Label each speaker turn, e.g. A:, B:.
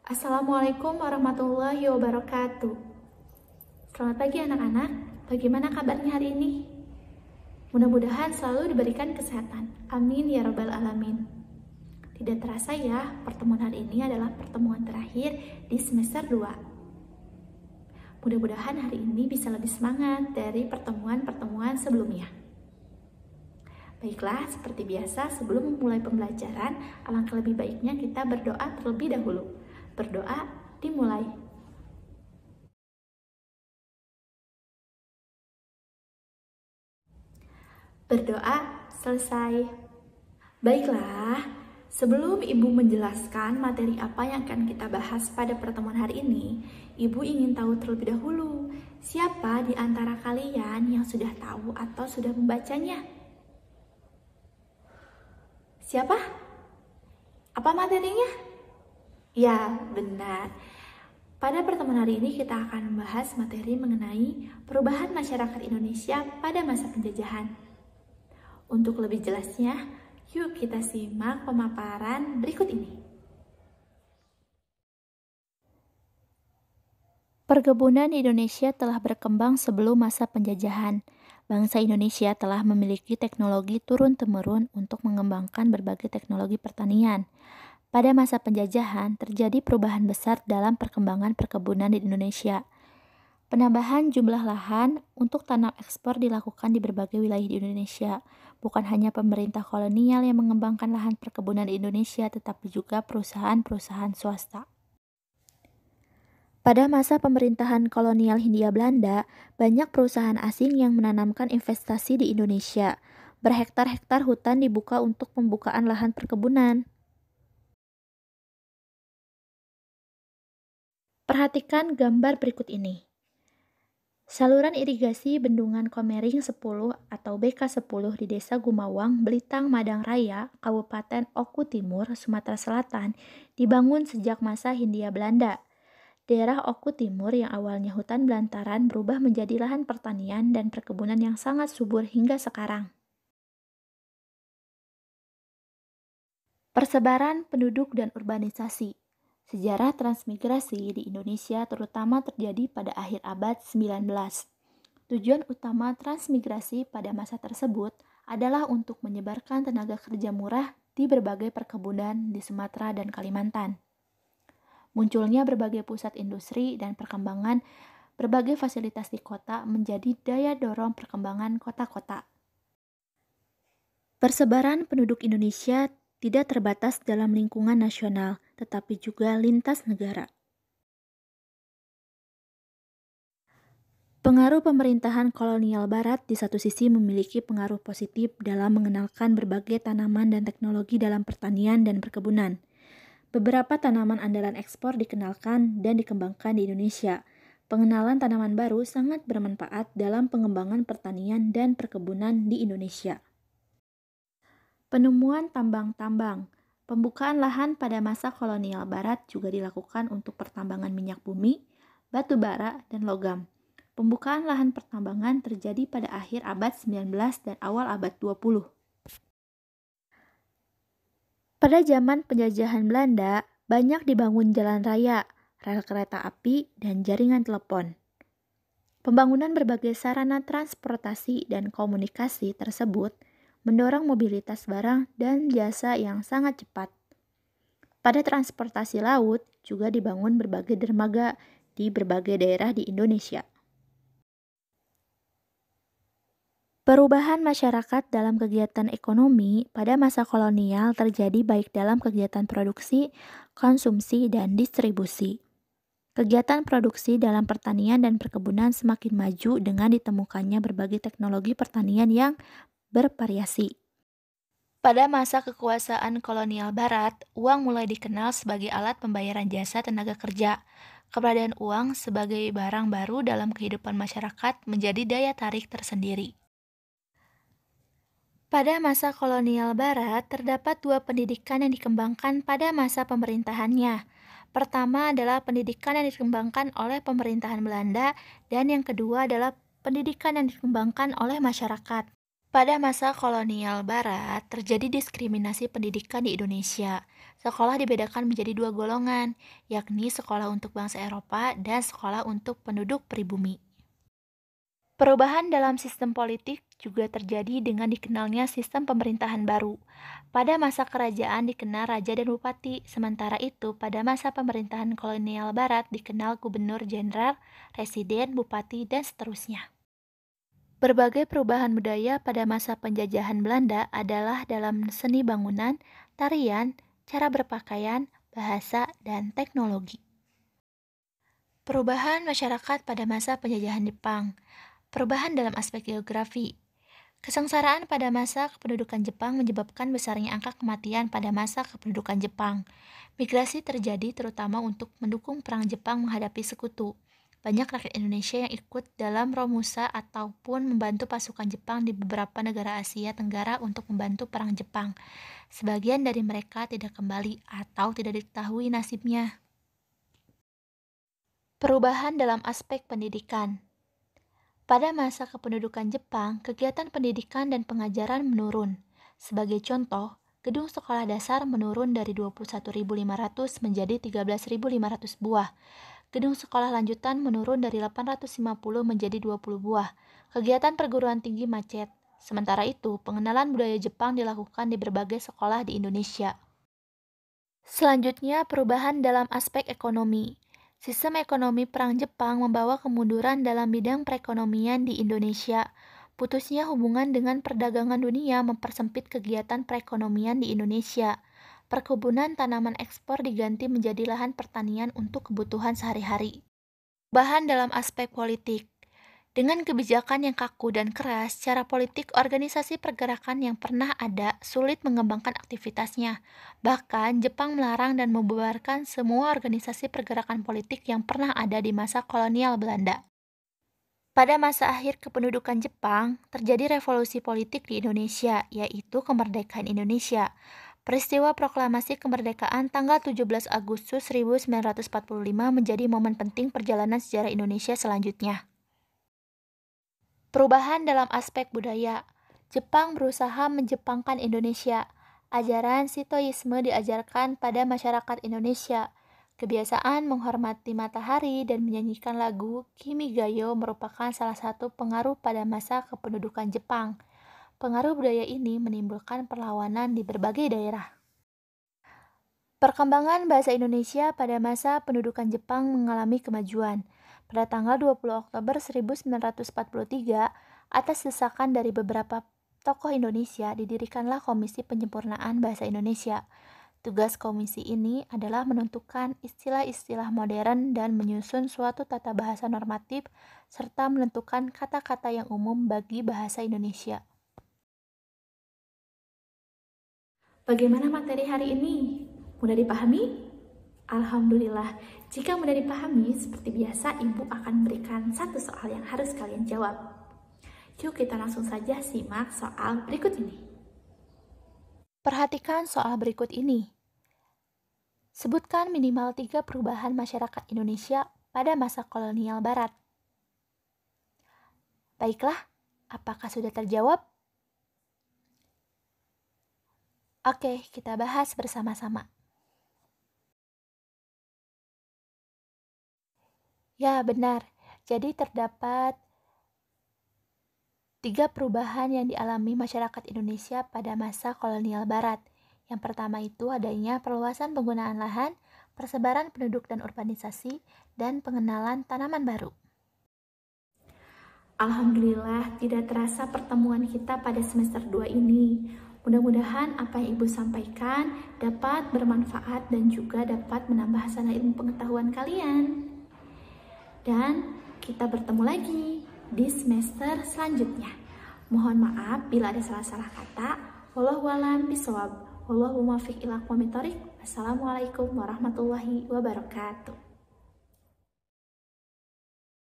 A: Assalamualaikum warahmatullahi wabarakatuh. Selamat pagi anak-anak, bagaimana kabarnya hari ini? Mudah-mudahan selalu diberikan kesehatan. Amin ya rabbal alamin. Tidak terasa ya, pertemuan hari ini adalah pertemuan terakhir di semester 2. Mudah-mudahan hari ini bisa lebih semangat dari pertemuan-pertemuan sebelumnya. Baiklah, seperti biasa sebelum memulai pembelajaran, alangkah lebih baiknya kita berdoa terlebih dahulu. Berdoa dimulai. Berdoa selesai. Baiklah, sebelum Ibu menjelaskan materi apa yang akan kita bahas pada pertemuan hari ini, Ibu ingin tahu terlebih dahulu, siapa di antara kalian yang sudah tahu atau sudah membacanya? Siapa? Apa materinya? Ya, benar. Pada pertemuan hari ini kita akan membahas materi mengenai perubahan masyarakat Indonesia pada masa penjajahan. Untuk lebih jelasnya, yuk kita simak pemaparan berikut ini. Perkebunan di Indonesia telah berkembang sebelum masa penjajahan. Bangsa Indonesia telah memiliki teknologi turun-temurun untuk mengembangkan berbagai teknologi pertanian. Pada masa penjajahan, terjadi perubahan besar dalam perkembangan perkebunan di Indonesia. Penambahan jumlah lahan untuk tanam ekspor dilakukan di berbagai wilayah di Indonesia. Bukan hanya pemerintah kolonial yang mengembangkan lahan perkebunan di Indonesia, tetapi juga perusahaan-perusahaan swasta. Pada masa pemerintahan kolonial Hindia Belanda, banyak perusahaan asing yang menanamkan investasi di Indonesia. Berhektar-hektar hutan dibuka untuk pembukaan lahan perkebunan. Perhatikan gambar berikut ini. Saluran irigasi Bendungan Komering 10 atau BK10 di Desa Gumawang, Belitang, Madang Raya, Kabupaten Oku Timur, Sumatera Selatan, dibangun sejak masa Hindia Belanda. Daerah Oku Timur yang awalnya hutan belantaran berubah menjadi lahan pertanian dan perkebunan yang sangat subur hingga sekarang. Persebaran penduduk dan urbanisasi. Sejarah transmigrasi di Indonesia terutama terjadi pada akhir abad 19. Tujuan utama transmigrasi pada masa tersebut adalah untuk menyebarkan tenaga kerja murah di berbagai perkebunan di Sumatera dan Kalimantan. Munculnya berbagai pusat industri dan perkembangan berbagai fasilitas di kota menjadi daya dorong perkembangan kota-kota. Persebaran penduduk Indonesia tidak terbatas dalam lingkungan nasional, tetapi juga lintas negara. Pengaruh pemerintahan kolonial Barat di satu sisi memiliki pengaruh positif dalam mengenalkan berbagai tanaman dan teknologi dalam pertanian dan perkebunan. Beberapa tanaman andalan ekspor dikenalkan dan dikembangkan di Indonesia. Pengenalan tanaman baru sangat bermanfaat dalam pengembangan pertanian dan perkebunan di Indonesia. Penemuan tambang-tambang. Pembukaan lahan pada masa kolonial Barat juga dilakukan untuk pertambangan minyak bumi, batu bara, dan logam. Pembukaan lahan pertambangan terjadi pada akhir abad 19 dan awal abad 20. Pada zaman penjajahan Belanda, banyak dibangun jalan raya, rel kereta api, dan jaringan telepon. Pembangunan berbagai sarana transportasi dan komunikasi tersebut mendorong mobilitas barang dan jasa yang sangat cepat. Pada transportasi laut juga dibangun berbagai dermaga di berbagai daerah di Indonesia. Perubahan masyarakat dalam kegiatan ekonomi pada masa kolonial terjadi baik dalam kegiatan produksi, konsumsi, dan distribusi. Kegiatan produksi dalam pertanian dan perkebunan semakin maju dengan ditemukannya berbagai teknologi pertanian yang bervariasi. Pada masa kekuasaan kolonial Barat, uang mulai dikenal sebagai alat pembayaran jasa tenaga kerja. Keberadaan uang sebagai barang baru dalam kehidupan masyarakat menjadi daya tarik tersendiri. Pada masa kolonial Barat, terdapat dua pendidikan yang dikembangkan pada masa pemerintahannya. Pertama adalah pendidikan yang dikembangkan oleh pemerintahan Belanda, dan yang kedua adalah pendidikan yang dikembangkan oleh masyarakat. Pada masa kolonial Barat, terjadi diskriminasi pendidikan di Indonesia. Sekolah dibedakan menjadi dua golongan, yakni sekolah untuk bangsa Eropa dan sekolah untuk penduduk pribumi. Perubahan dalam sistem politik juga terjadi dengan dikenalnya sistem pemerintahan baru. Pada masa kerajaan dikenal raja dan bupati, sementara itu pada masa pemerintahan kolonial Barat dikenal gubernur jenderal, residen, bupati, dan seterusnya. Berbagai perubahan budaya pada masa penjajahan Belanda adalah dalam seni bangunan, tarian, cara berpakaian, bahasa, dan teknologi. Perubahan masyarakat pada masa penjajahan Jepang. Perubahan dalam aspek geografi. Kesengsaraan pada masa kependudukan Jepang menyebabkan besarnya angka kematian pada masa kependudukan Jepang. Migrasi terjadi terutama untuk mendukung perang Jepang menghadapi sekutu. Banyak rakyat Indonesia yang ikut dalam Romusa ataupun membantu pasukan Jepang di beberapa negara Asia Tenggara untuk membantu perang Jepang. Sebagian dari mereka tidak kembali atau tidak diketahui nasibnya. Perubahan dalam aspek pendidikan. Pada masa kependudukan Jepang, kegiatan pendidikan dan pengajaran menurun. Sebagai contoh, gedung sekolah dasar menurun dari 21.500 menjadi 13.500 buah. Gedung sekolah lanjutan menurun dari 850 menjadi 20 buah. Kegiatan perguruan tinggi macet. Sementara itu, pengenalan budaya Jepang dilakukan di berbagai sekolah di Indonesia. Selanjutnya, perubahan dalam aspek ekonomi. Sistem ekonomi perang Jepang membawa kemunduran dalam bidang perekonomian di Indonesia. Putusnya hubungan dengan perdagangan dunia mempersempit kegiatan perekonomian di Indonesia. Perkebunan tanaman ekspor diganti menjadi lahan pertanian untuk kebutuhan sehari-hari. Perubahan dalam aspek politik. Dengan kebijakan yang kaku dan keras, secara politik organisasi pergerakan yang pernah ada sulit mengembangkan aktivitasnya. Bahkan, Jepang melarang dan membubarkan semua organisasi pergerakan politik yang pernah ada di masa kolonial Belanda. Pada masa akhir kependudukan Jepang, terjadi revolusi politik di Indonesia, yaitu kemerdekaan Indonesia. Peristiwa proklamasi kemerdekaan tanggal 17 Agustus 1945 menjadi momen penting perjalanan sejarah Indonesia selanjutnya. Perubahan dalam aspek budaya. Jepang berusaha menjepangkan Indonesia. Ajaran Shintoisme diajarkan pada masyarakat Indonesia. Kebiasaan menghormati matahari dan menyanyikan lagu Kimigayo merupakan salah satu pengaruh pada masa kependudukan Jepang. Pengaruh budaya ini menimbulkan perlawanan di berbagai daerah. Perkembangan bahasa Indonesia pada masa pendudukan Jepang mengalami kemajuan. Pada tanggal 20 Oktober 1943, atas desakan dari beberapa tokoh Indonesia, didirikanlah Komisi Penyempurnaan Bahasa Indonesia. Tugas komisi ini adalah menentukan istilah-istilah modern dan menyusun suatu tata bahasa normatif, serta menentukan kata-kata yang umum bagi bahasa Indonesia. Bagaimana materi hari ini? Mudah dipahami? Alhamdulillah, jika mudah dipahami, seperti biasa Ibu akan memberikan satu soal yang harus kalian jawab. Yuk kita langsung saja simak soal berikut ini. Perhatikan soal berikut ini. Sebutkan minimal 3 perubahan masyarakat Indonesia pada masa kolonial Barat. Baiklah, apakah sudah terjawab? Oke, kita bahas bersama-sama. Ya, benar. Jadi terdapat 3 perubahan yang dialami masyarakat Indonesia pada masa kolonial Barat. Yang pertama itu adanya perluasan penggunaan lahan, persebaran penduduk dan urbanisasi, dan pengenalan tanaman baru. Alhamdulillah, tidak terasa pertemuan kita pada semester 2 ini. Mudah-mudahan apa yang Ibu sampaikan dapat bermanfaat dan juga dapat menambah hasanah ilmu pengetahuan kalian. Dan kita bertemu lagi di semester selanjutnya. Mohon maaf bila ada salah-salah kata. Wallahu a'lam bishawab. Wallahu muwaffiq ila aqwamit thoriq. Wassalamualaikum warahmatullahi wabarakatuh.